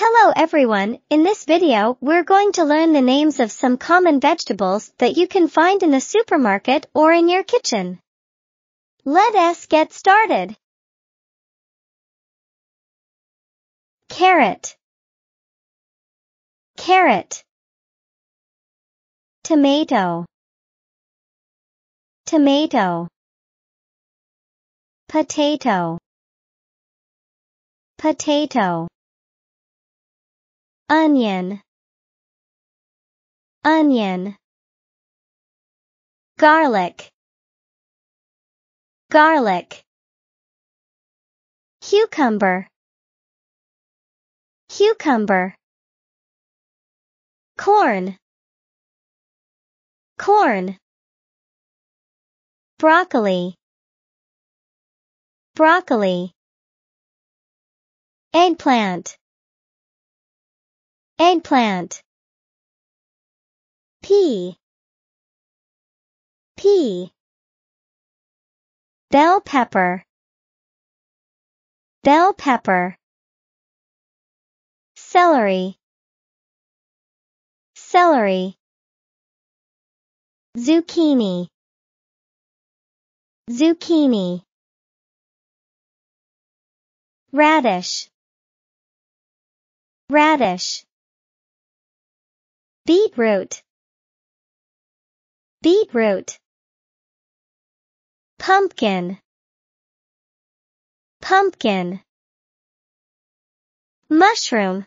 Hello everyone, in this video we're going to learn the names of some common vegetables that you can find in the supermarket or in your kitchen. Let us get started. Carrot, carrot. Tomato, tomato. Potato, potato. Onion, onion. Garlic, garlic. Cucumber, cucumber. Corn, corn. Broccoli, broccoli. Eggplant, eggplant. Pea, pea. Bell pepper, bell pepper. Celery, celery. Zucchini, zucchini. Radish, radish. Beetroot, beetroot. Pumpkin, pumpkin. Mushroom,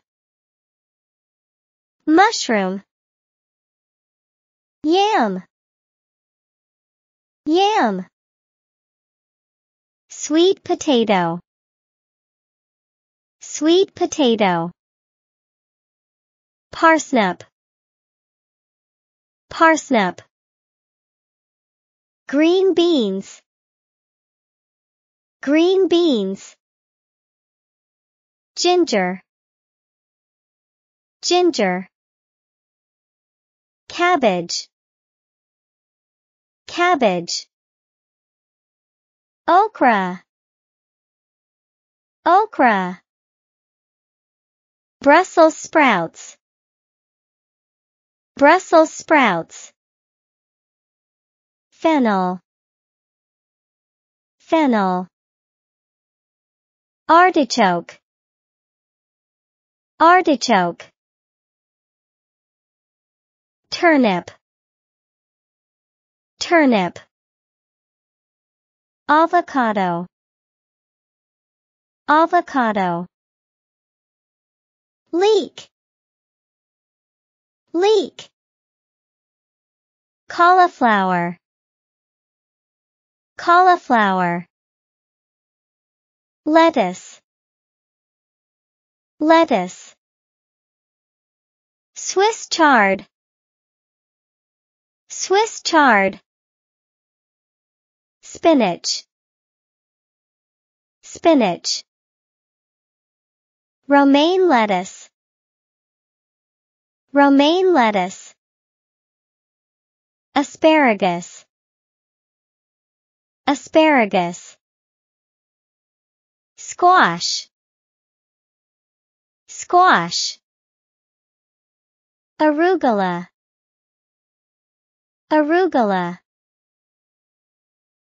mushroom. Yam, yam. Sweet potato, sweet potato. Parsnip, parsnip. Green beans, green beans. Ginger, ginger. Cabbage, cabbage. Okra, okra. Brussels sprouts, Brussels sprouts. Fennel, fennel. Artichoke, artichoke. Turnip, turnip. Avocado, avocado. Leek, leek. Cauliflower, cauliflower. Lettuce, lettuce. Swiss chard, Swiss chard. Spinach, spinach. Romaine lettuce, romaine lettuce. Asparagus, asparagus. Squash, squash. Arugula, arugula.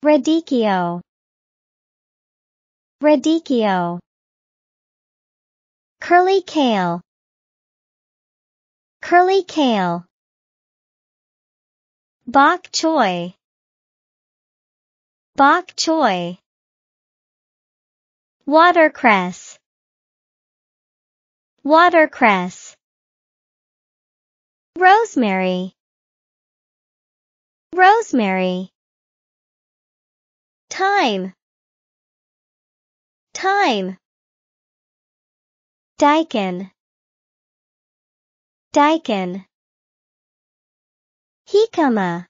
Radicchio, radicchio. Curly kale, curly kale. Bok choy, bok choy. Watercress, watercress. Rosemary, rosemary. Thyme, thyme. Daikon, daikon. Jicama,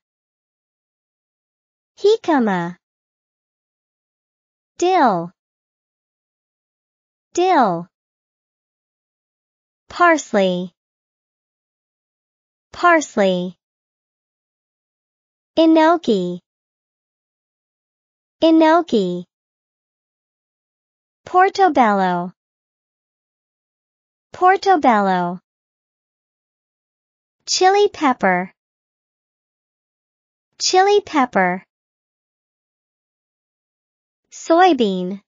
jicama. Dill, dill. Parsley, parsley. Enoki, enoki. Portobello, Portobello. Chili pepper. Chili pepper. Soybean.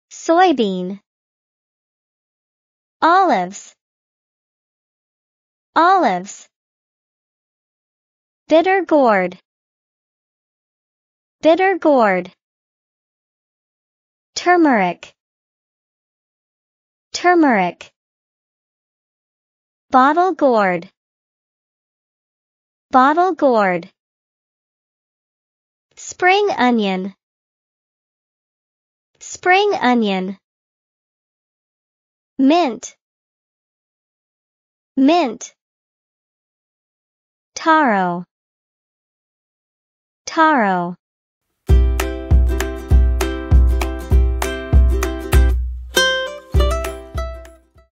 Soybean. Olives. Olives. Bitter gourd. Bitter gourd. Turmeric. Turmeric. Bottle gourd. Bottle gourd. Spring onion. Spring onion. Mint. Mint. Taro. Taro.